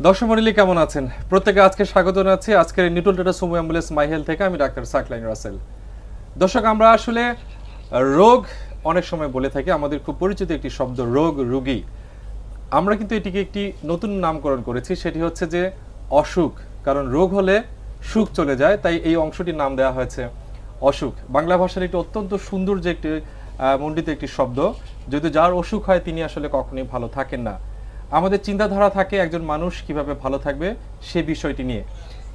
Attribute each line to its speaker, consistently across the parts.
Speaker 1: দর্শক মণ্ডলী কেমন আছেন? প্রত্যেকে আজকে স্বাগত জানাচ্ছি আজকের Newton tata Sumo ambulance my health থেকে। আমি ডাক্তার সাকলাইন রাসেল। দর্শক, আমরা আসলে রোগ অনেক সময় বলে থাকি, আমাদের খুব পরিচিত একটি শব্দ রোগ, রোগী। আমরা কিন্তু এটিকে একটি নতুন নামকরণ করেছি, সেটি হচ্ছে যে অসুখ। কারণ রোগ হলে সুখ চলে যায়, তাই এই অংশটির নাম দেওয়া হয়েছে অসুখ। বাংলা ভাষার একটি অত্যন্ত সুন্দর যে একটি মণ্ডিত একটি শব্দ, যদি যার অসুখ হয় তিনি আসলে কখনোই ভালো থাকেন না। আমাদের চিন্তাধারা থাকে একজন মানুষ কিভাবে ভালো থাকবে সে বিষয়টি নিয়ে,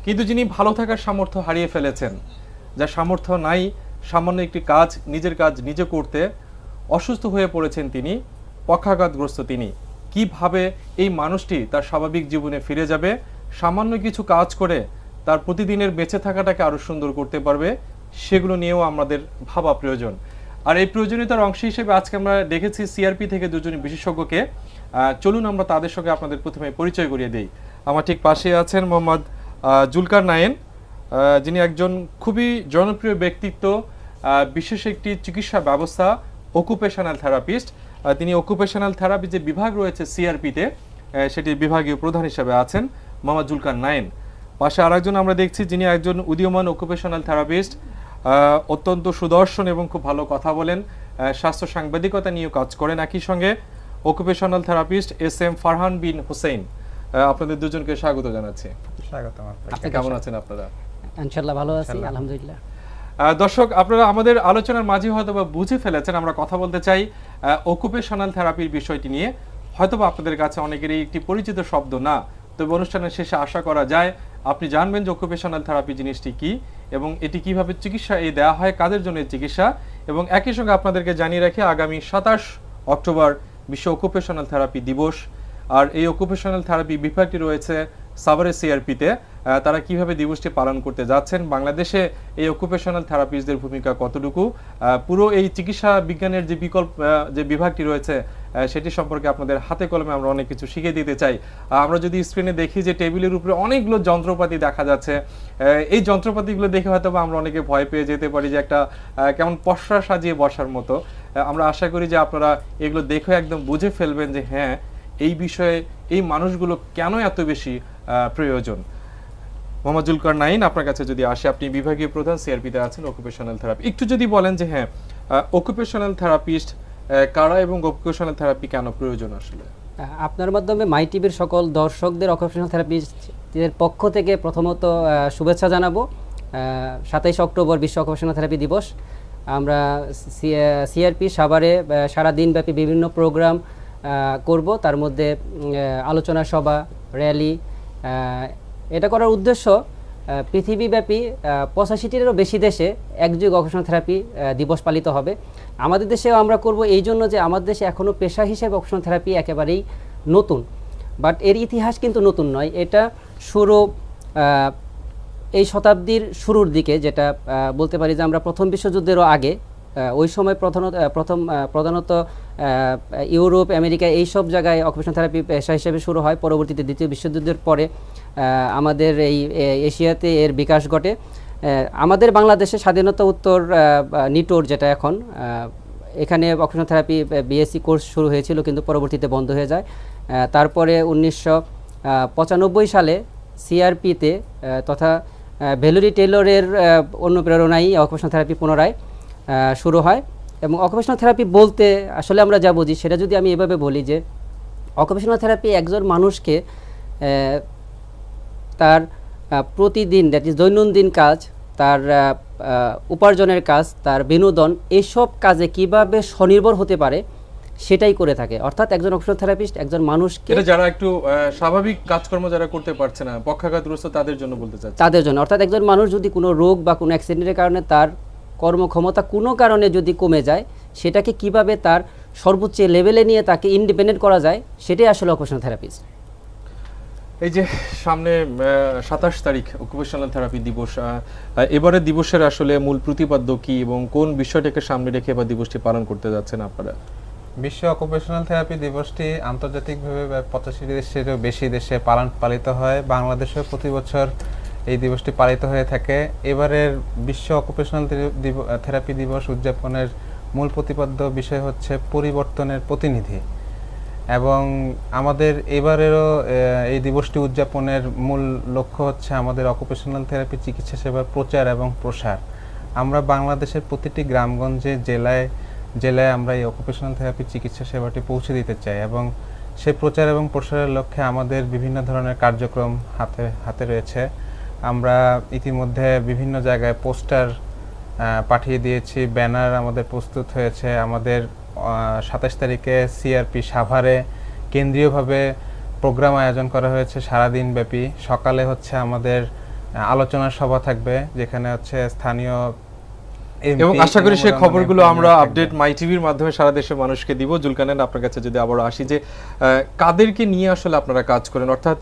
Speaker 1: কিন্তু যিনি ভালো থাকার সামর্থ্য হারিয়ে ফেলেছেন, যার সামর্থ্য নাই সামান্য একটি কাজ নিজের কাজ নিজে করতে, অসুস্থ হয়ে পড়েছেন তিনি, পক্ষাঘাতগ্রস্ত তিনি, কিভাবে এই মানুষটি তার স্বাভাবিক জীবনে ফিরে যাবে, সামান্য কিছু কাজ করে তার প্রতিদিনের বেঁচে থাকাটাকে আরো সুন্দর করতে পারবে, সেগুলো নিয়েও আমাদের ভাবা প্রয়োজন। আর এই প্রয়োজনীয়তার অংশ হিসেবে আজকে আমরা দেখেছি সিআরপি থেকে দুজন বিশেষজ্ঞকে। চলুন আমরা তাদের সঙ্গে আপনাদের প্রথমে পরিচয় করিয়ে দেই। আমার ঠিক পাশে আছেন মোহাম্মদ জুলকার নাইন, যিনি একজন খুবই জনপ্রিয় ব্যক্তিত্ব, বিশেষ একটি চিকিৎসা ব্যবস্থা, অকুপেশনাল থেরাপিস্ট। তিনি অকুপেশনাল থেরাপি যে বিভাগ রয়েছে সিআরপিতে, সেটির বিভাগীয় প্রধান হিসেবে আছেন মোহাম্মদ জুলকার নাইন। পাশে আরেকজন আমরা দেখছি, যিনি একজন উদীয়মান অকুপেশনাল থেরাপিস্ট, অত্যন্ত সুদর্শন এবং খুব ভালো কথা বলেন, স্বাস্থ্য সাংবাদিকতা নিয়ে কাজ করেন। একই সঙ্গে অকুপেশনাল থেরাপিস্ট এস.এম. ফারহান বিন হুসেইন। আপনাদের দুজনকে স্বাগত জানাচ্ছি।
Speaker 2: স্বাগতম।
Speaker 1: আপনি কেমন আছেন? আপনারা?
Speaker 3: ইনশাআল্লাহ ভালো আছি, আলহামদুলিল্লাহ।
Speaker 1: দর্শক, আপনারা আমাদের আলোচনার মাঝে হয়তোবা বুঝে ফেলেছেন আমরা কথা বলতে চাই অকুপেশনাল থেরাপির বিষয়টি নিয়ে। হয়তোবা আপনাদের কাছে অনেকেরই একটি পরিচিত শব্দ না, তবে অনুষ্ঠানের শেষে আশা করা যায় আপনি জানবেন যে অকুপেশনাল থেরাপি জিনিসটি কি এবং এটি কিভাবে চিকিৎসা দেওয়া হয়, কাদের জন্য চিকিৎসা। এবং একই সঙ্গে আপনাদেরকে জানিয়ে রাখি, আগামী 27 অক্টোবর বিশ্ব অকুপেশনাল থেরাপি দিবস। আর এই অকুপেশনাল থেরাপি বিভাগটি রয়েছে সাভারের সিআরপিতে। তারা কিভাবে দিবসটি পালন করতে যাচ্ছেন, বাংলাদেশে এই অকুপেশনাল থেরাপিস্টদের ভূমিকা কতটুকু, পুরো এই চিকিৎসা বিজ্ঞানের যে যে বিভাগটি রয়েছে সেটি সম্পর্কে আপনাদের হাতে কলমে আমরা অনেক কিছু শিখিয়ে দিতে চাই। আমরা যদি স্ক্রিনে দেখি যে টেবিলের উপরে অনেকগুলো যন্ত্রপাতি দেখা যাচ্ছে, এই যন্ত্রপাতিগুলো দেখে হয়তো আমরা অনেকে ভয় পেয়ে যেতে পারি যে একটা কেমন পসরা সাজিয়ে বসার মতো। আমরা আশা করি যে আপনারা এগুলো দেখে একদম বুঝে ফেলবেন যে হ্যাঁ, এই বিষয়ে এই মানুষগুলো কেন এত বেশি প্রয়োজন। মোহাম্মদ জুলকার নাইন, আপনার কাছে যদি আসে, আপনি বিভাগীয় প্রধান সিআরপিতে আছেন অকুপেশনাল থেরাপি। একটু যদি বলেন যে হ্যাঁ, অকুপেশনাল থেরাপিস্ট কারা এবং অকুপেশনাল থেরাপি কেন প্রয়োজন আসলে।
Speaker 3: আপনার মাধ্যমে মাই টিভির সকল দর্শকদের অকুপেশনাল থেরাপিস্টের পক্ষ থেকে প্রথমত শুভেচ্ছা জানাবো। 27 অক্টোবর বিশ্ব অকুপেশনাল থেরাপি দিবস। আমরা সিআরপি সাভারে সারা দিনব্যাপী বিভিন্ন প্রোগ্রাম করব, তার মধ্যে আলোচনা সভা, র্যালি। এটা করার উদ্দেশ্য পৃথিবীব্যাপী 85টিরও বেশি দেশে একযুগ অকুপেশনাল থেরাপি দিবস পালিত হবে। আমাদের দেশেও আমরা করব এই জন্য যে আমাদের দেশে এখনও পেশা হিসেবে অকুপেশনাল থেরাপি একেবারেই নতুন, বাট এর ইতিহাস কিন্তু নতুন নয়। এটা শুরু এই শতাব্দীর শুরুর দিকে, যেটা বলতে পারি যে আমরা প্রথম বিশ্বযুদ্ধেরও আগে, ওই সময় প্রধানত ইউরোপ, আমেরিকা এইসব জায়গায় অকুপেশনাল থেরাপি পেশা হিসেবে শুরু হয়। পরবর্তীতে দ্বিতীয় বিশ্বযুদ্ধের পরে আমাদের এই এশিয়াতে এর বিকাশ ঘটে। আমাদের বাংলাদেশে স্বাধীনতা উত্তর নিটোর, যেটা এখন, এখানে অকুপেশনাল থেরাপি বিএসসি কোর্স শুরু হয়েছিল, কিন্তু পরবর্তীতে বন্ধ হয়ে যায়। তারপরে 1995 সালে সিআরপিতে তথা ভ্যালেরি টেইলরের অনুপ্রেরণায় অকুপেশনাল থেরাপি পুনরায় শুরু হয়। এবং অকুপেশনাল থেরাপি বলতে আসলে আমরা যা বুঝি সেটা যদি আমি এভাবে বলি যে অকুপেশনাল থেরাপি একজন মানুষকে তার প্রতিদিন, দ্যাট ইজ দৈনন্দিন কাজ, তার উপার্জনের কাজ, তার বিনোদন, এইসব কাজে কিভাবে স্বনির্ভর হতে পারে সেটাই করে থাকে। অর্থাৎ একজন অকুপেশনাল থেরাপিস্ট একজন মানুষকে,
Speaker 1: যারা একটু স্বাভাবিক কাজকর্ম যারা করতে পারছে না, পক্ষাঘাতগ্রস্ত, তাদের জন্য বলতে চাচ্ছি, তাদের
Speaker 3: জন্য। অর্থাৎ একজন মানুষ যদি কোনো রোগ বা কোনো অ্যাক্সিডেন্টের কারণে তার কর্মক্ষমতা কোনো কারণে যদি কমে যায়, সেটাকে কিভাবে তার সর্বোচ্চ লেভেলে নিয়ে তাকে ইন্ডিপেন্ডেন্ট করা যায়, সেটাই আসলে অকুপেশনাল থেরাপিস্ট।
Speaker 1: এই যে সামনে 27 তারিখ অকুপেশনাল থেরাপি দিবস, এবারে দিবসের আসলে মূল প্রতিপাদ্য কি এবং কোন বিষয়টাকে সামনে রেখে এবার দিবসটি পালন করতে যাচ্ছেন আপনারা?
Speaker 2: বিশ্ব অকুপেশনাল থেরাপি দিবসটি আন্তর্জাতিকভাবে 85 দেশেরও বেশি দেশে পালিত হয়। বাংলাদেশেও প্রতি বছর এই দিবসটি পালিত হয়ে থাকে। এবারের বিশ্ব অকুপেশনাল থেরাপি দিবস উদযাপনের মূল প্রতিপাদ্য বিষয় হচ্ছে পরিবর্তনের প্রতিনিধি। এবং আমাদের এবারেরও এই দিবসটি উদযাপনের মূল লক্ষ্য হচ্ছে আমাদের অকুপেশনাল থেরাপি চিকিৎসা সেবার প্রচার এবং প্রসার। আমরা বাংলাদেশের প্রতিটি গ্রামগঞ্জে জেলায় জেলায় আমরা এই অকুপেশনাল থেরাপি চিকিৎসা সেবাটি পৌঁছে দিতে চাই এবং সেই প্রচার এবং প্রসারের লক্ষ্যে আমাদের বিভিন্ন ধরনের কার্যক্রম হাতে রয়েছে। আমরা ইতিমধ্যে বিভিন্ন জায়গায় পোস্টার পাঠিয়ে দিয়েছি, ব্যানার আমাদের প্রস্তুত হয়েছে। আমাদের 27 তারিখে সিআরপি সাভারে কেন্দ্রীয়ভাবে প্রোগ্রাম আয়োজন করা হয়েছে সারাদিন ব্যাপী। সকালে হচ্ছে আমাদের আলোচনা সভা থাকবে, যেখানে হচ্ছে স্থানীয়
Speaker 1: এবং আশা করি সেই খবরগুলো আমরা আপডেট মাই টিভির মাধ্যমে সারা দেশের মানুষকে দিব। জুলকারনাইন, আপনার কাছে যদি আবারও আসি যে কাদেরকে নিয়ে আসলে আপনারা কাজ করেন, অর্থাৎ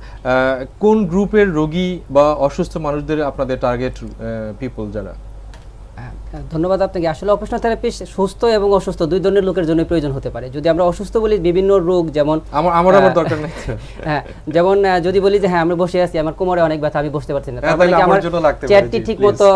Speaker 1: কোন গ্রুপের রোগী বা অসুস্থ মানুষদের আপনাদের টার্গেট পিপল যারা?
Speaker 3: ধন্যবাদ আপনাকে। আসলে অকুপেশনাল থেরাপিস্ট সুস্থ এবং অসুস্থ দুই ধরনের লোকের জন্য প্রয়োজন হতে পারে। যদি আমরা অসুস্থ বলি, বিভিন্ন রোগ, যেমন
Speaker 1: আমার দরকার নেই।
Speaker 3: হ্যাঁ, যেমন যদি বলি যে হ্যাঁ আমরা বসে আছি, আমার কোমরে অনেক ব্যথা, আমি বসতে পারছি না, তার মানে কি আমার চেয়ারটি ঠিকমতো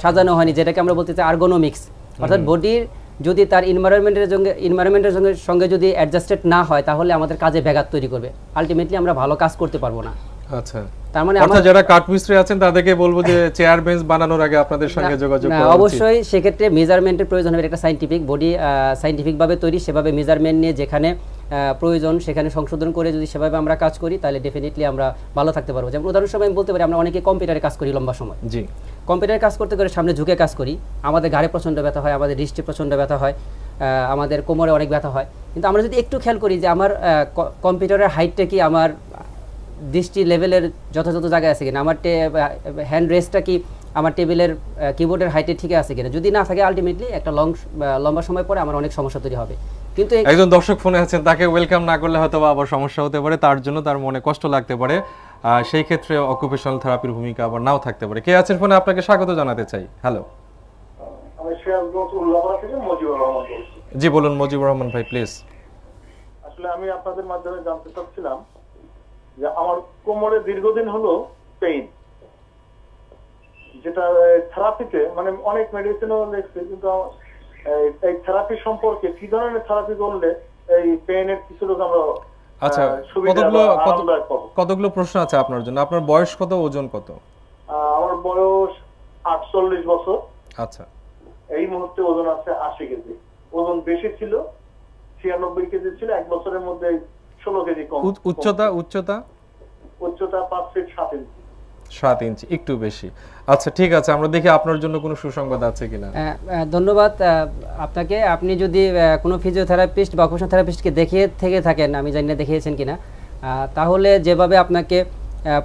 Speaker 3: সাজানো হয়নি, যেটাকে আমরা বলতে চাই আর্গোনমিক্স। অর্থাৎ বডির যদি তার ইনভায়রনমেন্টের সঙ্গে যদি অ্যাডজাস্টেড না হয়, তাহলে আমাদের কাজে ব্যাঘাত তৈরি করবে, আলটিমেটলি আমরা ভালো কাজ করতে পারবো না।
Speaker 1: আচ্ছা,
Speaker 3: তার মানে
Speaker 1: অর্থাৎ যারা কাঠমিস্ত্রি আছেন তাদেরকে বলবো যে চেয়ার বেঞ্চ বানানোর আগে আপনাদের সঙ্গে যোগাযোগ করা উচিত।
Speaker 3: অবশ্যই সেক্ষেত্রে মেজারমেন্টের প্রয়োজন হবে। একটা সায়েন্টিফিক বডি সায়েন্টিফিকভাবে তৈরি, সেভাবে মেজারমেন্ট নিয়ে যেখানে প্রয়োজন সেখানে সংশোধন করে যদি সেভাবে আমরা কাজ করি, তাহলে ডেফিনেটলি আমরা ভালো থাকতে পারবো। যেমন উদাহরণস্বরূপ আমি বলতে পারি, আমরা অনেকে কম্পিউটারে কাজ করি লম্বা সময়। জি, কম্পিউটারে কাজ করতে করে সামনে ঝুঁকে কাজ করি, আমাদের ঘাড়ে প্রচণ্ড ব্যথা হয়, আমাদের রিস্টে প্রচণ্ড ব্যথা হয়, আমাদের কোমরে অনেক ব্যথা হয়। কিন্তু আমরা যদি একটু খেয়াল করি যে আমার কম্পিউটারের হাইটটা কি আমার দৃষ্টি লেভেলের যথাযথ জায়গায় আছে কিনা, আমার হ্যান্ড রেস্টটা কি আমার টেবিলের কিবোর্ডের হাইটে ঠিক আছে কিনা, যদি না থাকে আলটিমেটলি একটা লম্বা সময় পরে আমার অনেক সমস্যা তৈরি হবে। কিন্তু
Speaker 1: একজন দর্শক ফোনে আছেন, তাকে ওয়েলকাম না করলে হয়তো আবার সমস্যা হতে পারে, তার জন্য তার মনে কষ্ট লাগতে পারে, সেই ক্ষেত্রে অকুপেশনাল থেরাপির ভূমিকা আবার নাও থাকতে পারে। কে আছেন ফোনে? আপনাকে স্বাগত জানাতে চাই। হ্যালো, জি বলুন মুজিবুর রহমান ভাই, প্লিজ।
Speaker 4: আসলে আমি আপনাদের মাধ্যমে জানতে চাচ্ছিলাম যে আমার কোমরে দীর্ঘদিন হলো পেইন, যেটা থেরাপিতে মানে অনেক মেডিসিনও লেখছে, কিন্তু এই থেরাপি সম্পর্কে কি ধরনের থেরাপি করলে এই পেইনের কিছু লোক আমরা
Speaker 1: আচ্ছা, কতগুলো প্রশ্ন আছে আপনার জন্য। আপনার বয়স কত, ওজন কত?
Speaker 4: আমার বয়স 48 বছর।
Speaker 1: আচ্ছা,
Speaker 4: এই মুহূর্তে ওজন আছে 80 কেজি। ওজন বেশি ছিল, 96 কেজি ছিল, এক বছরের মধ্যে 16 কেজি কম।
Speaker 1: উচ্চতা
Speaker 4: 5 ফিট 7 ইঞ্চি।
Speaker 1: 7 ইঞ্চি, একটু বেশি। আচ্ছা ঠিক আছে, আমরা দেখি আপনার জন্য কোনো সুসংবাদ আছে কিনা।
Speaker 3: ধন্যবাদ আপনাকে। আপনি যদি কোনো ফিজিওথেরাপিস্ট বা অকুপেশনাল থেরাপিস্টকে দেখিয়ে থেকে থাকেন, আমি জানি না দেখিয়েছেন কিনা, তাহলে যেভাবে আপনাকে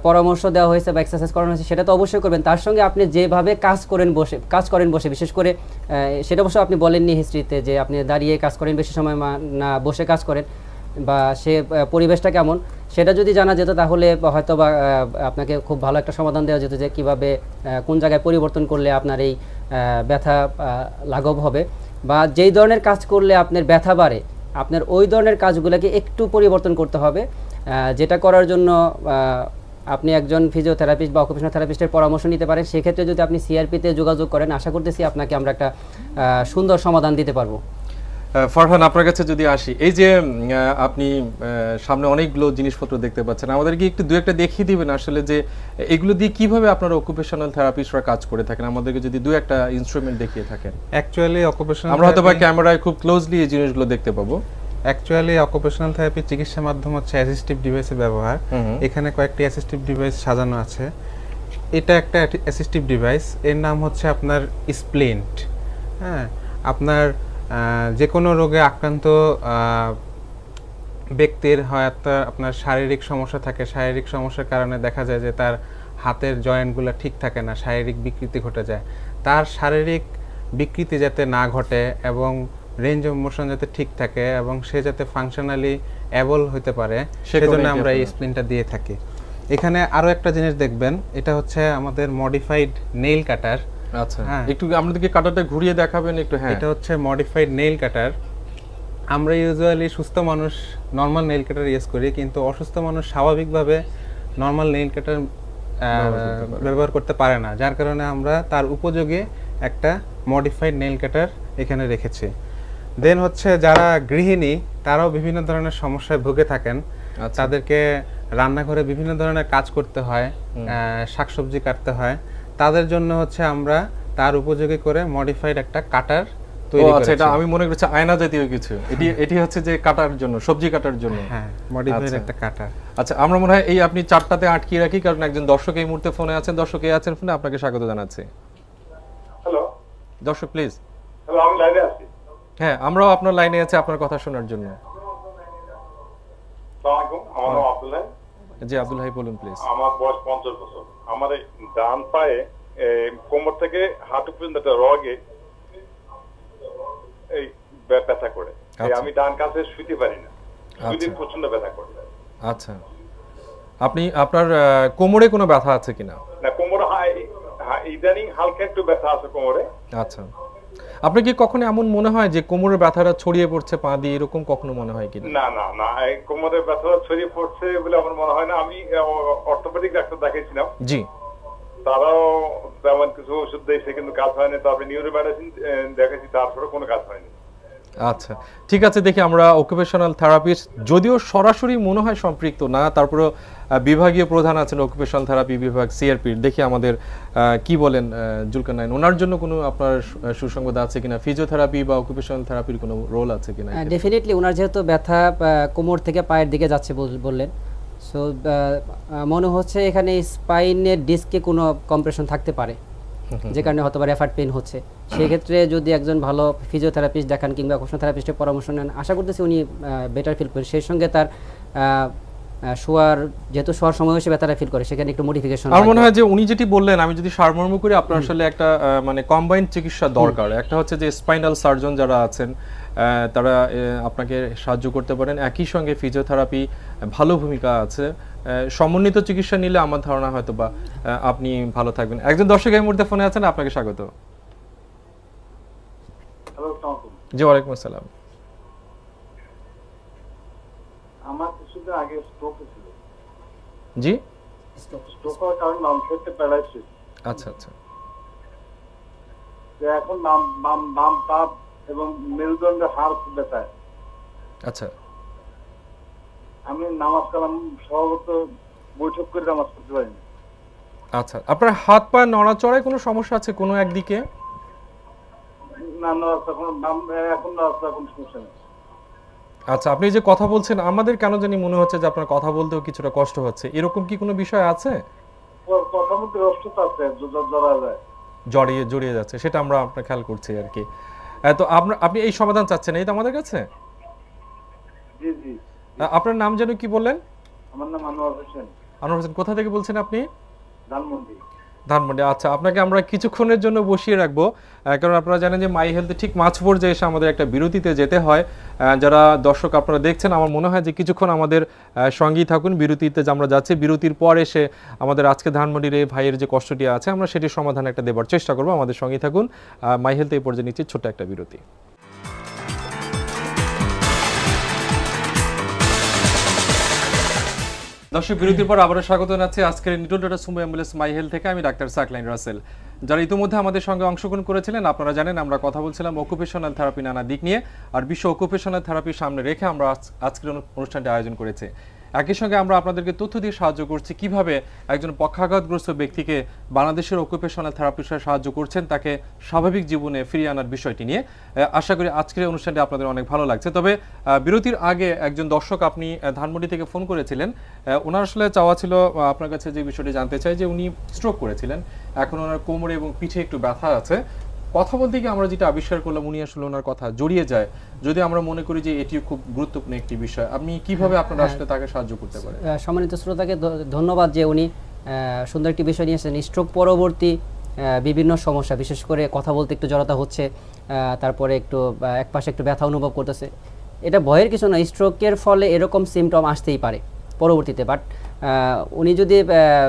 Speaker 3: পরামর্শ দেওয়া হয়েছে বা এক্সারসাইজ করানো হয়েছে সেটা তো অবশ্যই করবেন। তার সঙ্গে আপনি যেভাবে কাজ করেন বসে, বিশেষ করে সেটা অবশ্য আপনি বলেননি হিস্ট্রিতে যে আপনি দাঁড়িয়ে কাজ করেন বেশি সময় না বসে কাজ করেন, বা সে পরিবেশটা কেমন সেটা যদি জানা যেত, তাহলে হয়তো বা আপনাকে খুব ভালো একটা সমাধান দেওয়া যেত যে কীভাবে কোন জায়গায় পরিবর্তন করলে আপনার এই ব্যথা লাঘব হবে, বা যেই ধরনের কাজ করলে আপনার ব্যথা বাড়ে আপনার ওই ধরনের কাজগুলোকে একটু পরিবর্তন করতে হবে। যেটা করার জন্য আপনি একজন ফিজিওথেরাপিস্ট বা অকুপেশনাল থেরাপিস্টের পরামর্শ নিতে পারেন। সেক্ষেত্রে যদি আপনি সিআরপিতে যোগাযোগ করেন, আশা করতেছি আপনাকে আমরা একটা সুন্দর সমাধান দিতে পারবো।
Speaker 1: ফারহান, আপনার কাছে যদি আসি, এই যে আপনি সামনে অনেকগুলো জিনিসপত্র দেখতে পাচ্ছেন, আমাদেরকে একটু দু একটা দেখিয়ে দিবেন আসলে যে এগুলো দিয়ে কিভাবে আপনারা অকুপেশনাল থেরাপিস্টরা কাজ করে থাকেন, আমাদেরকে যদি দু একটা ইনস্ট্রুমেন্ট দেখিয়ে থাকেন।
Speaker 2: অ্যাকচুয়ালি অকুপেশনাল
Speaker 1: আমরা হয়তো বা ক্যামেরায় খুব ক্লোজলি এই জিনিসগুলো দেখতে পাবো।
Speaker 2: অ্যাকচুয়ালি অকুপেশনাল থেরাপি চিকিৎসা মাধ্যম হচ্ছে অ্যাসিস্টিভ ডিভাইসের ব্যবহার। এখানে কয়েকটি অ্যাসিস্টিভ ডিভাইস সাজানো আছে। এটা একটা অ্যাসিস্টিভ ডিভাইস, এর নাম হচ্ছে আপনার স্প্লিন্ট। হ্যাঁ, আপনার যে কোনো রোগে আক্রান্ত ব্যক্তির হয়তো আপনার শারীরিক সমস্যা থাকে, শারীরিক সমস্যার কারণে দেখা যায় যে তার হাতের জয়েন্টগুলো ঠিক থাকে না, শারীরিক বিকৃতি ঘটে যায়। তার শারীরিক বিকৃতি যাতে না ঘটে এবং রেঞ্জ অফ মোশন যাতে ঠিক থাকে এবং সে যাতে ফাংশনালি অ্যাবল হতে পারে, সেজন্য আমরা এই স্প্লিনটা দিয়ে থাকি। এখানে আরো একটা জিনিস দেখবেন, এটা হচ্ছে আমাদের মডিফাইড নেইল কাটার।
Speaker 1: আচ্ছা, একটু আমাদেরকে কাটারটা ঘুরিয়ে দেখাবেন একটু। হ্যাঁ,
Speaker 2: এটা হচ্ছে মডিফাইড নেইল কাটার। আমরা ইউজুয়ালি সুস্থ মানুষ নরমাল নেইল কাটার ইউজ করি, কিন্তু অসুস্থ মানুষ স্বাভাবিকভাবে নরমাল নেইল কাটার ব্যবহার করতে পারে না, যার কারণে আমরা তার উপযোগী একটা মডিফাইড নেইল কাটার এখানে রেখেছি। দেন হচ্ছে যারা গৃহিণী তারাও বিভিন্ন ধরনের সমস্যায় ভুগে থাকেন,
Speaker 1: আচ্ছা।
Speaker 2: তাদেরকে রান্নাঘরে বিভিন্ন ধরনের কাজ করতে হয়, শাকসবজি কাটতে হয়, তাদের জন্য হচ্ছে আমরা তার উপযোগী করে মডিফাইড একটা কাটার তৈরি
Speaker 1: আচ্ছা,
Speaker 2: করেছি।
Speaker 1: এটা আমি মনে করছি আয়না জাতীয় কিছু, এটি হচ্ছে যে কাটার জন্য, সবজি কাটার জন্য।
Speaker 2: হ্যাঁ, মডিফাইড
Speaker 1: আচ্ছা।
Speaker 2: একটা কাটার।
Speaker 1: আচ্ছা, আমরা মনে হয় এই আপনি 4টাতে আটকিয়ে রাখি, কারণ একজন দর্শক এই মুহূর্তে ফোনে আছেন। দর্শক এই আছেন ফোনে, আপনাকে স্বাগত জানাচ্ছি।
Speaker 4: হ্যালো
Speaker 1: দর্শক প্লিজ।
Speaker 4: হ্যালো, আমি লাইনে আছি।
Speaker 1: হ্যাঁ, আমরাও আপনার লাইনে আছি আপনার কথা শোনার জন্য।
Speaker 4: আসসালামু আলাইকুম, আমার নাম আব্দুল্লাহ।
Speaker 1: জি আব্দুল ভাই বলুন প্লিজ।
Speaker 4: আমার বয়স 50 বছর। আমার এই ডান পায়ে কোমর থেকে হাঁটু পর্যন্ত একটা রগে এই ব্যথা করে। আমি ডান কাছে শুইতে পারি না, শুইতে প্রচন্ড ব্যথা করে।
Speaker 1: আচ্ছা, আপনি আপনার কোমরে কোনো ব্যথা আছে কিনা?
Speaker 4: না, কোমরে ইদানিং হালকা একটু ব্যথা আছে কোমরে।
Speaker 1: আচ্ছা, আপনার কি কখনো এমন মনে হয় যে কোমরের ব্যথাটা ছড়িয়ে পড়ছে পা দিয়ে, এরকম কখনো মনে হয় কিনা?
Speaker 4: না না না, এই কোমরের ব্যথাটা ছড়িয়ে পড়ছে বলে আমার মনে হয় না। আমি অর্থোপেডিক ডাক্তার দেখাইছিলাম,
Speaker 1: জি,
Speaker 4: তারাও তেমন কিছু ওষুধ দিয়েছে কিন্তু কাজ হয়নি। তারপরে নিউরো মেডিসিন দেখাইছি, তারপরে কোনো কাজ হয়নি।
Speaker 1: আচ্ছা ঠিক আছে, দেখি আমরা অকুপেশনাল থেরাপিস্ট, যদিও সরাসরি মনে হয় সম্পৃক্ত না, তারপরেও বিভাগীয় প্রধান আছেন অকুপেশনাল থেরাপি বিভাগ সিআরপির, দেখি আমাদের কি বলেন জুলকারনাইন, ওনার জন্য কোনো আপনার সুসংবাদ আছে কিনা, ফিজিওথেরাপি বা অকুপেশনাল থেরাপির কোনো রোল আছে কিনা?
Speaker 3: ডেফিনেটলি ওনার যেহেতু ব্যথা কোমর থেকে পায়ের দিকে যাচ্ছে বললেন, সো মনে হচ্ছে এখানে স্পাইনের ডিস্কে কোনো কম্প্রেশন থাকতে পারে, যে কারণে হয়তো বা রেফার পেইন হচ্ছে। সেক্ষেত্রে যদি একজন ভালো ফিজিওথেরাপিস্ট দেখান কিংবা অকুপেশনাল থেরাপিস্টের পরামর্শ নেন, আশা করতেছি উনি বেটার ফিল করেন। সেই সঙ্গে তার যেহেতু শোয়ার সময় এসে ব্যথাটা ফিল করে, সেখানে একটু মডিফিকেশন।
Speaker 1: আমার মনে হয় যে উনি যেটি বললেন, আমি যদি সারমর্ম করি, আপনার আসলে একটা মানে কম্বাইন্ড চিকিৎসা দরকার। একটা হচ্ছে যে স্পাইনাল সার্জন যারা আছেন তারা আপনাকে সাহায্য করতে পারেন, একই সঙ্গে ফিজিওথেরাপি ভালো ভূমিকা আছে। সমন্বিত চিকিৎসা নিলে আমার ধারণা হয়তো বা আপনি ভালো থাকবেন। একজন দর্শক এই মুহূর্তে ফোনে আছেন, আপনাকে স্বাগত।
Speaker 4: হ্যালো, আসসালামু আলাইকুম।
Speaker 1: জি ওয়ালাইকুম আসসালাম।
Speaker 4: আমার কিছুদিন আগে স্ট্রোক হয়েছিল।
Speaker 1: জি,
Speaker 4: স্ট্রোক হওয়ার কারণে মাংসেতে প্যারালাইসিস।
Speaker 1: আচ্ছা আচ্ছা,
Speaker 4: এখন বাম পা এবং মেরুদণ্ডের হাড় ব্যথায়।
Speaker 1: আচ্ছা
Speaker 4: আমি নামাজ কালাম স্বভাবত বৈঠক করে নামাজ পড়তে পারিনি।
Speaker 1: আচ্ছা, আপনার হাত পা নড়াচড়ায় কোনো সমস্যা আছে কোনো একদিকে?
Speaker 4: না, এখন সমস্যা নেই।
Speaker 1: আচ্ছা, আপনি যে কথা বলছেন, আমাদের কেন জানি মনে হচ্ছে যে আপনার কথা বলতেও কিছুটা কষ্ট হচ্ছে, এরকম কি কোনো বিষয় আছে?
Speaker 4: কথার মধ্যে অসুস্থতা আছে, জড়া যায়,
Speaker 1: জড়িয়ে যাচ্ছে, সেটা আমরা আপনার খেয়াল করছি আর কি। তো আপনি এই সমাধান চাচ্ছেন এই তো আমাদের কাছে?
Speaker 4: জি জি।
Speaker 1: আপনার নাম যেন কি বললেন?
Speaker 4: আমার নাম আনোয়ার হোসেন।
Speaker 1: আনোয়ার হোসেন, কোথা থেকে বলছেন আপনি?
Speaker 4: ধানমন্ডি।
Speaker 1: ধানমন্ডি। আচ্ছা, আপনাকে আমরা কিছুক্ষণের জন্য বসিয়ে রাখবো, কারণ আপনারা জানেন যে মাই হেলথে ঠিক মাঝ পর্যায়ে এসে আমাদের একটা বিরতিতে যেতে হয়। যারা দর্শক আপনারা দেখছেন, আমার মনে হয় যে কিছুক্ষণ আমাদের সঙ্গেই থাকুন। বিরতিতে যে আমরা যাচ্ছি, বিরতির পর এসে আমাদের আজকে ধানমন্ডির এই ভাইয়ের যে কষ্টটি আছে, আমরা সেটির সমাধান একটা দেবার চেষ্টা করবো। আমাদের সঙ্গেই থাকুন। মাই হেলথ এই পর্যায়ে নিচ্ছি ছোট্ট একটা বিরতি। দর্শক, বিরতির পর আবারও স্বাগত জানাচ্ছি আজকের Nitol data Sumo ambulance my health থেকে। আমি ডাক্তার সাকলাইন রাসেল। যারা ইতিমধ্যে আমাদের সঙ্গে অংশগ্রহণ করেছিলেন, আপনারা জানেন আমরা কথা বলছিলাম অকুপেশনাল থেরাপি নানা দিক নিয়ে, আর বিশ্ব অকুপেশনাল থেরাপির সামনে রেখে আমরা আজকের অনুষ্ঠানটি আয়োজন করেছি। একই সঙ্গে আমরা আপনাদেরকে তথ্য দিয়ে সাহায্য করছি কিভাবে একজন পক্ষাঘাতগ্রস্ত ব্যক্তিকে বাংলাদেশের অকুপেশনাল থেরাপিস্টরা সাহায্য করছেন তাকে স্বাভাবিক জীবনে ফিরিয়ে আনার বিষয়টি নিয়ে। আশা করি আজকের অনুষ্ঠানটি আপনাদের অনেক ভালো লাগছে। তবে বিরতির আগে একজন দর্শক আপনি ধানমন্ডি থেকে ফোন করেছিলেন, ওনার আসলে চাওয়া ছিল আপনার কাছে যে বিষয়টি জানতে চাই যে উনি স্ট্রোক করেছিলেন, এখন ওনার কোমরে এবং পিঠে একটু ব্যথা আছে। কথা বলতে গিয়ে আমরা যেটা আবিষ্কার করলাম, উনি আসলে ওনার কথা জড়িয়ে যায়, যদি আমরা মনে করি যে এটিও খুব গুরুত্বপূর্ণ একটি বিষয়। আপনি কিভাবে আপনারা আসলে তাকে সাহায্য করতে পারেন?
Speaker 3: সম্মানিত শ্রোতাকে ধন্যবাদ যে উনি সুন্দর একটি বিষয় নিয়ে এসেছেন। স্ট্রোক পরবর্তী বিভিন্ন সমস্যা, বিশেষ করে কথা বলতে একটু জড়তা হচ্ছে, তারপরে একটু একপাশে একটু ব্যথা অনুভব করতেছে। এটা ভয়ের কিছু না, স্ট্রোকের ফলে এরকম সিমটম আসতেই পারে পরবর্তীতে। বাট উনি যদি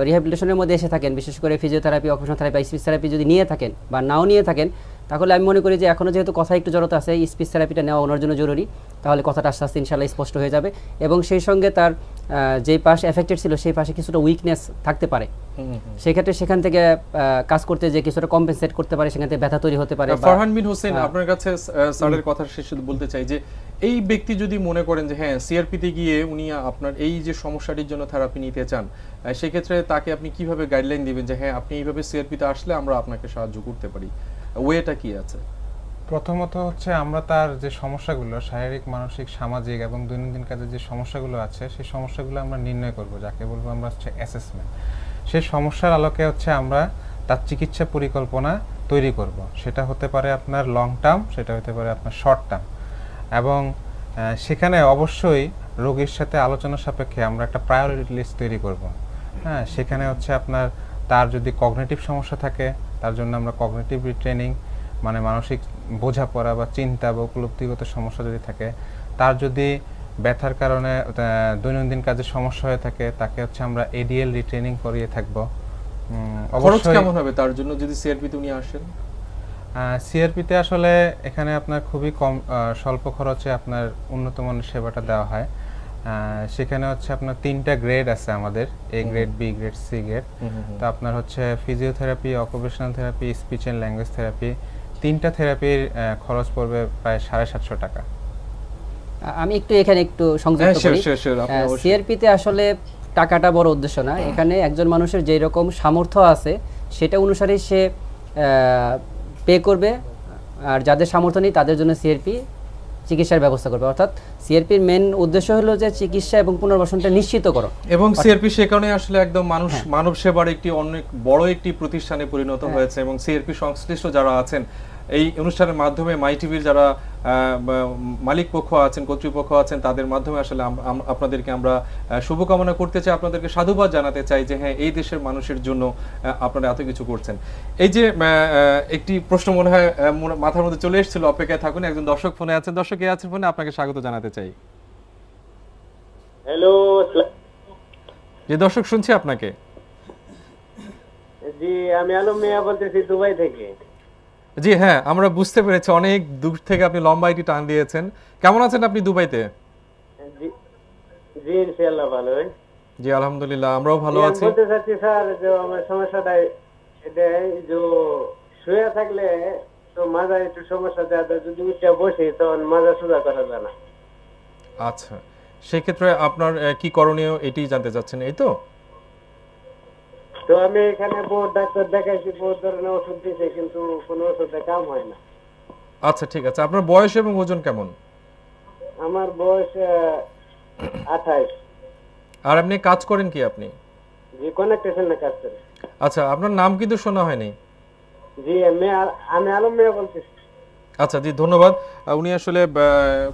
Speaker 3: রিহ্যাবিলিটেশনের মধ্যে এসে থাকেন, বিশেষ করে physiotherapy, occupational therapy, speech therapy যদি নিয়ে থাকেন বা নাও নিয়ে থাকেন, তাহলে আমি মনে করি যে এখনও যেহেতু কথা একটু জড়তা আছে, স্পিচ থেরাপিটা নেওয়া ওনার জন্য জরুরি। তাহলে কথাটা আস্তে আস্তে ইনশাআল্লাহ স্পষ্ট হয়ে যাবে এবং সেই সঙ্গে তার যেই পাশ এফেক্টেড ছিল সেই পাশে কিছুটা উইকনেস থাকতে পারে, সেক্ষেত্রে সেখান থেকে কাজ করতে যে কিছুটা কম্পেনসেট করতে পারে, সেখান থেকে ব্যথা তৈরি হতে পারে।
Speaker 1: ফারহান বিন হোসেন, আপনার কাছে স্যারের কথা শেষে বলতে চাই যে এই ব্যক্তি যদি মনে করেন যে হ্যাঁ সিআরপিতে গিয়ে উনি আপনার এই যে সমস্যাটির জন্য থেরাপি নিতে চান, সেক্ষেত্রে তাকে আপনি কিভাবে গাইডলাইন দিবেন যে হ্যাঁ আপনি এইভাবে সিআরপিতে আসলে আমরা আপনাকে সাহায্য করতে পারি, ওয়েটা কি আছে?
Speaker 2: প্রথমত হচ্ছে আমরা তার যে সমস্যাগুলো শারীরিক, মানসিক, সামাজিক এবং দৈনন্দিন কাজের যে সমস্যাগুলো আছে সেই সমস্যাগুলো আমরা নির্ণয় করব, যাকে বলবো আমরা হচ্ছে অ্যাসেসমেন্ট। সেই সমস্যার আলোকে হচ্ছে আমরা তার চিকিৎসা পরিকল্পনা তৈরি করব। সেটা হতে পারে আপনার লং টার্ম, সেটা হতে পারে আপনার শর্ট টার্ম, এবং সেখানে অবশ্যই রোগীর সাথে আলোচনা সাপেক্ষে আমরা একটা প্রায়োরিটি লিস্ট তৈরি করব। হ্যাঁ, সেখানে হচ্ছে আপনার তার যদি কগনিটিভ সমস্যা থাকে তার জন্য আমরা কগনিটিভ রিট্রেনিং, মানে মানসিক বোঝাপড়া বা চিন্তা বা উপলব্ধিগত সমস্যা যদি থাকে, তার যদি ব্যথার কারণে দৈনন্দিন কাজের সমস্যা হয়ে থাকে তাকে হচ্ছে আমরা এডিএল রিট্রেনিং করিয়ে থাকবো।
Speaker 1: খরচ কেমন হবে তার জন্য যদি সিআরপিতে উনি আসেন?
Speaker 2: সিআরপিতে আসলে এখানে আপনার খুবই কম স্বল্প খরচে আপনার উন্নত মানের সেবাটা দেওয়া হয়। সেখানে হচ্ছে আপনার 3টা গ্রেড আছে আমাদের, A grade, B grade, C grade. তো আপনার হচ্ছে physiotherapy, occupational therapy, speech and language therapy, 3টা থেরাপির খরচ পড়বে প্রায় 750 টাকা।
Speaker 3: আমি এখানে একটু সংযুক্ত করি। সিআরপিতে আসলে টাকাটা বড় উদ্দেশ্য না, এখানে একজন মানুষের যেই রকম সামর্থ্য আছে সেটা অনুসারে সে পে করবে, আর যাদের সামর্থ্য নেই তাদের জন্য সিআরপি চিকিৎসার ব্যবস্থা করবে। অর্থাৎ সিআরপির মেন উদ্দেশ্য হলো যে চিকিৎসা এবং পুনর্বাসনটা নিশ্চিত করো।
Speaker 1: এবং সিআরপি সে কারণে আসলে একদম মানব সেবার একটি অনেক বড় একটি প্রতিষ্ঠানে পরিণত হয়েছে, এবং সিআরপি সংশ্লিষ্ট যারা আছেন এই অনুষ্ঠানের মাধ্যমে মাই টিভির যারা মালিক পক্ষ আছেন, কর্তৃপক্ষ আছেন, তাদের মাধ্যমে আসলে আপনাদেরকে আমরা শুভকামনা করতে চাই, আপনাদেরকে সাধুবাদ জানাতে চাই যে হ্যাঁ এই দেশের মানুষের জন্য আপনারা এত কিছু করছেন। এই যে একটি প্রশ্ন মনে হয় মাথার মধ্যে চলে এসেছিল, অপেক্ষায় থাকুন, একজন দর্শক ফোনে আছেন। দর্শক কে আছেন ফোনে? আপনাকে স্বাগত জানাতে চাই।
Speaker 5: হ্যালো,
Speaker 1: যে দর্শক শুনছি আপনাকে।
Speaker 5: জি আমি আলম মিয়া বলতেছি দুবাই থেকে।
Speaker 1: জি হ্যাঁ, আমরা বুঝতে পেরেছি, অনেক দূর থেকে আপনি লম্বা একটি টান দিয়েছেন। কেমন আছেন আপনি দুবাইতে?
Speaker 5: জি ইনশাআল্লাহ ভালো।
Speaker 1: জি আলহামদুলিল্লাহ, আমরাও ভালো আছি।
Speaker 5: বলতে চাচ্ছি স্যার যে আমার সমস্যাটা এটাই যে শুয়ে থাকলে তো মাজা একটু সমস্যা দেয়, যদি উঠে বসে তখন মাজা সোজা করা যায় না।
Speaker 1: আচ্ছা, সেক্ষেত্রে আপনার কি করণীয় এটি জানতে চাচ্ছেন, এই তো?
Speaker 5: তো আমি এখানে বহুত ডাক্তার দেখাইছি, বহুত ধরনের ওষুধ দিয়েছে, কিন্তু কোনো ওষুধে কাম হয় না।
Speaker 1: আচ্ছা ঠিক আছে, আপনার বয়স এবং ওজন কেমন?
Speaker 5: আমার বয়স 28।
Speaker 1: আর আপনি কাজ করেন কি আপনি?
Speaker 5: জি কনেকশনে কাজ করি।
Speaker 1: আচ্ছা, আপনার নাম কিন্তু শোনা হয়নি।
Speaker 5: জি আমি আলম মিয়া বলতেছি।
Speaker 1: আচ্ছা জি ধন্যবাদ। উনি আসলে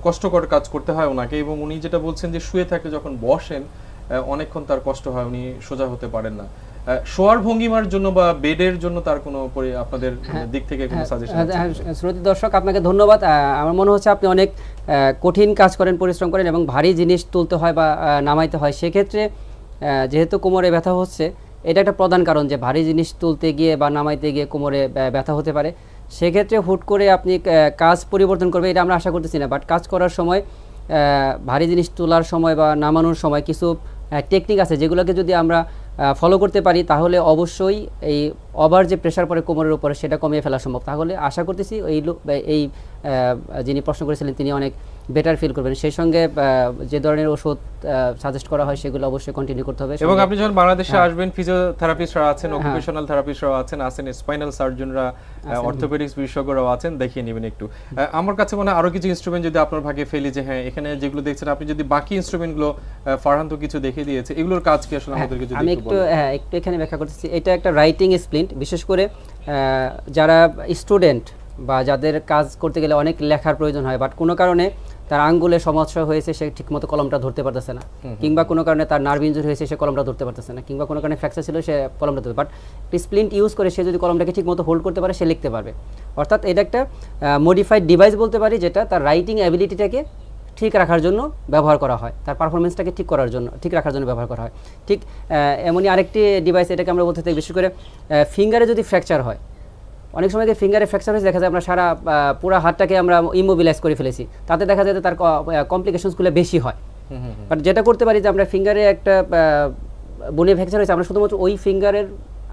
Speaker 1: কষ্টকর কাজ করতে হয় ওনাকে, এবং উনি যেটা বলছেন যে শুয়ে থাকলে যখন বসেন অনেকক্ষণ তার কষ্ট হয়, উনি সোজা হতে পারেন না। শোয়ার ভঙ্গিমার জন্য বা বেডের জন্য তার কোনো আপনাদের দিক থেকে কোনো সাজেশন আছে?
Speaker 3: শ্রোতা দর্শক আপনাকে ধন্যবাদ। আমার মনে হচ্ছে আপনি অনেক কঠিন কাজ করেন, পরিশ্রম করেন এবং ভারী জিনিস তুলতে হয় বা নামাইতে হয়। সেক্ষেত্রে যেহেতু কোমরে ব্যথা হচ্ছে, এটা একটা প্রধান কারণ যে ভারী জিনিস তুলতে গিয়ে বা নামাইতে গিয়ে কোমরে ব্যথা হতে পারে। সেক্ষেত্রে হুট করে আপনি কাজ পরিবর্তন করবে এটা আমরা আশা করতেছি না, বাট কাজ করার সময় ভারী জিনিস তোলার সময় বা নামানোর সময় কিছু টেকনিক আছে যেগুলোকে যদি আমরা ফলো করতে পারি তাহলে অবশ্যই এই ওভার যে প্রেশার পড়ে কোমরের উপরে সেটা কমিয়ে ফেলা সম্ভব। তাহলে আশা করতেছি এই যিনি প্রশ্ন করেছিলেন তিনি অনেক বেটার ফিল করবেন। সেই সঙ্গে যে ধরনের ওষুধ সাজেস্ট করা হয় সেগুলো অবশ্যই কন্টিনিউ করতে হবে।
Speaker 1: এবং আপনি যখন বাংলাদেশে আসবেন, ফিজিওথেরাপিস্টরা আছেন, অকুপেশনাল থেরাপিস্টরা আছেন, স্পাইনাল সার্জনরা, অর্থোপেডিক্স বিশেষজ্ঞরাও আছেন, দেখিয়ে নেবেন একটু। আমার কাছে মনে হয় আরো কিছু ইনস্ট্রুমেন্ট যদি আপনার ভাগে ফেলি, যে হ্যাঁ এখানে যেগুলো দেখছেন আপনি যদি বাকি ইনস্ট্রুমেন্টগুলো ফারহান তো কিছু দেখিয়ে দিয়েছে, এগুলোর কাজ কি আসলে আমাদেরকে যদি
Speaker 3: আমি একটু এখানে ব্যাখ্যা করতেছি। এটা একটা রাইটিং স্প্লিন্ট, বিশেষ করে যারা স্টুডেন্ট বা যাদের কাজ করতে গেলে অনেক লেখার প্রয়োজন হয়, বাট কোনো কারণে তার আঙ্গুলে সমস্যা হয়েছে, সে ঠিকমতো কলমটা ধরতে পারতেছে না, কিংবা কোনো কারণে তার নার্ভ ইনজুরি হয়েছে সে কলমটা ধরতে পারতেছে না, কিংবা কোনো কারণে ফ্র্যাকচার ছিল সে কলমটা ধরতে, বাট স্প্লিন্ট ইউজ করে সে যদি কলমটাকে ঠিকমতো হোল্ড করতে পারে সে লিখতে পারবে। অর্থাৎ এটা একটা মডিফাইড ডিভাইস বলতে পারি, যেটা তার রাইটিং অ্যাবিলিটিটাকে ঠিক রাখার জন্য ব্যবহার করা হয়, তার পারফরমেন্সটাকে ঠিক রাখার জন্য ব্যবহার করা হয়। ঠিক এমনই আরেকটি ডিভাইস, এটাকে আমরা বলতে থাকি বিশেষ করে ফিঙ্গারে যদি ফ্র্যাকচার হয়, অনেক সময় ফিঙ্গারে ফ্র্যাকচার হয়েছে দেখা যায় আমরা পুরো হাতটাকে আমরা ইমোবিলাইজ করে ফেলেছি, তাতে দেখা যায় তার কমপ্লিকেশনসগুলো বেশি হয়। বাট যেটা করতে পারি যে আমরা ফিঙ্গারে একটা বোনে ফ্র্যাকচার হয়েছে, আমরা শুধুমাত্র ওই ফিঙ্গারের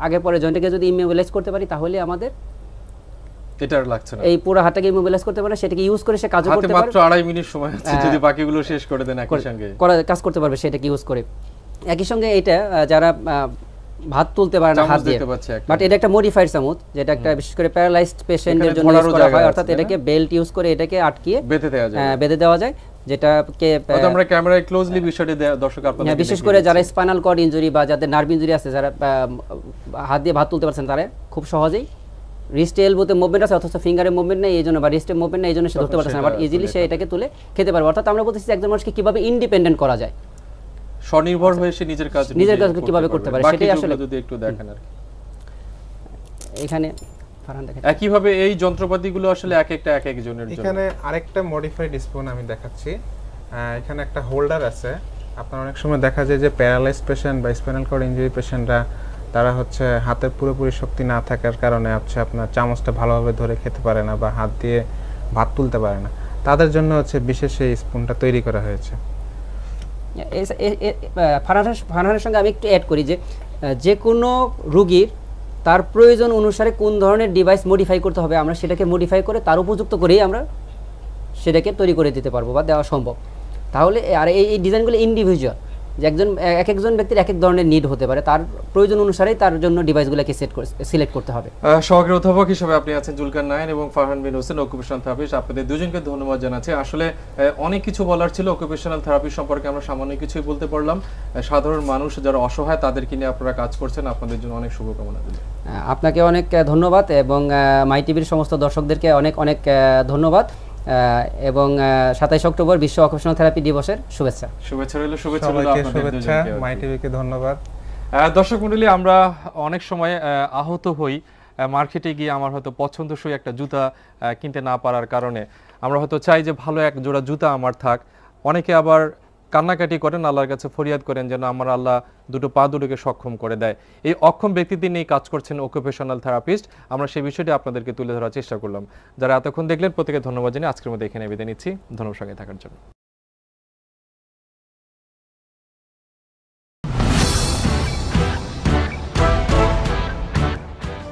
Speaker 3: আগে পরে জয়েন্টটাকে যদি ইমোবিলাইজ করতে পারি তাহলে আমাদের
Speaker 1: এটা আর লাগছে না।
Speaker 3: এই পুরো হাতটাকে ইমোবিলাইজ করতে পারে, সেটাকে ইউজ করে সে কাজ
Speaker 1: হাতে
Speaker 3: করতে পারে,
Speaker 1: মাত্র 2.5 মিনিট সময় আছে, যদি বাকিগুলো শেষ করে দেন একই সঙ্গে
Speaker 3: কাজ করতে পারবে সেটাকে ইউজ করে। একই সঙ্গে এটা যারা ভাত তুলতে পারে না হাত দিয়ে,
Speaker 1: দেখতে পাচ্ছি একটা।
Speaker 3: বাট এটা একটা মডিফাইড চামচ, যেটা একটা বিশেষ করে প্যারালাইজড পেশেন্টের জন্য ইউজ করা হয়, অর্থাৎ এটাকে বেল্ট ইউজ করে এটাকে আটকিয়ে বেঁধে দেওয়া যায়, যেটাকে
Speaker 1: আমরা ক্যামেরায় ক্লোজলি বিষয়টি দর্শক আপনাদের
Speaker 3: বিশেষ করে যারা স্পাইনাল কর্ড ইনজুরি বা যাদের নার্ভ ইনজুরি আছে, যারা হাত দিয়ে ভাত তুলতে পারছেন, তারা খুব সহজেই রিস্টে এলবোতে মুভমেন্ট আছে অথচ ফিঙ্গারে মুভমেন্ট নেই, এই জন্য বা রিস্টে মুভমেন্ট নেই, এই জন্য সে ধরতে পারছে না, বাট ইজিলি সে এটাকে তুলে খেতে পারবে। অর্থাৎ আমরা বলতেছি একজন মানুষকে কিভাবে ইন্ডিপেন্ডেন্ট করা যায়,
Speaker 1: স্বনির্ভর হয়ে সে নিজের কাজ
Speaker 3: কিভাবে করতে পারে, সেটাই আসলে
Speaker 1: যদি একটু দেখেন আর
Speaker 3: এখানে ফারহান দেখেন।
Speaker 1: একইভাবে এই যন্ত্রপাতিগুলো আসলে এক একজনের জন্য।
Speaker 2: এখানে আরেকটা মডিফাইড স্পুন আমি দেখাচ্ছি। এখানে একটা হোল্ডার আছে। আপনার অনেক সময় দেখা যায় যে প্যারালাইজড পেশেন্ট বা স্পাইনাল কর্ড ইনজুরি পেশেন্টরা, তারা হচ্ছে হাতের পুরোপুরি শক্তি না থাকার কারণে হচ্ছে আপনার চামচটা ভালোভাবে ধরে খেতে পারে না বা হাত দিয়ে ভাত তুলতে পারে না, তাদের জন্য হচ্ছে বিশেষ এই স্পুনটা তৈরি করা হয়েছে।
Speaker 3: ফারহানের সঙ্গে আমি একটু অ্যাড করি যে যে কোনো রুগীর তার প্রয়োজন অনুসারে কোন ধরনের ডিভাইস মডিফাই করতে হবে, আমরা সেটাকে মডিফাই করে তার উপযুক্ত করেই আমরা সেটাকে তৈরি করে দিতে পারবো বা দেওয়া সম্ভব। তাহলে আর এই ডিজাইনগুলো ইন্ডিভিজুয়াল, যে একজন ব্যক্তির এক এক ধরনের নিড হতে পারে, তার প্রয়োজন অনুসারেই তার জন্য ডিভাইসগুলোকে সিলেক্ট করতে হবে।
Speaker 1: সহকারী অধ্যাপক হিসেবে আপনি আছেন জুলকার নাইন এবং ফারহান বিন হোসেন, অকুপেশনাল থেরাপিস্ট। আপনাদের দুজনকে ধন্যবাদ জানাচ্ছি। আসলে অনেক কিছু বলার ছিল অকুপেশনাল থেরাপি সম্পর্কে, আমরা সামান্য কিছুই বলতে পারলাম। সাধারণ মানুষ যারা অসহায় তাদেরকে নিয়ে আপনারা কাজ করছেন, আপনাদের জন্য অনেক শুভকামনা দিই।
Speaker 3: আপনাকে অনেক ধন্যবাদ এবং মাই টিভির সমস্ত দর্শকদেরকে অনেক অনেক ধন্যবাদ এবং 27 অক্টোবর বিশ্ব অকুপেশনাল থেরাপি দিবসের শুভেচ্ছা রইল।
Speaker 2: শুভেচ্ছা, মাই টিভিকে ধন্যবাদ।
Speaker 1: দর্শক মণ্ডলী, আমরা অনেক সময় আহত হই মার্কেটে গিয়ে আমার হয়তো পছন্দসই একটা জুতা কিনতে না পারার কারণে। আমরা হয়তো চাই যে ভালো এক জোড়া জুতা আমার থাক। অনেকে আবার কান্নাকাটি করেন, আল্লাহর কাছে ফরিয়াদ করেন যেন আমার আল্লাহ দুটো পা দুটোকে সক্ষম করে দেয়। এই অক্ষম ব্যক্তিদের নিয়ে কাজ করছেন অকুপেশনাল থেরাপিস্ট। আমরা সেই বিষয়টি আপনাদেরকে তুলে ধরার চেষ্টা করলাম। যারা এতক্ষণ দেখলেন প্রত্যেকে ধন্যবাদ জানিয়ে আজকের মধ্যে এখানে বিদায় নিচ্ছি। ধন্যবাদ সঙ্গে থাকার জন্য।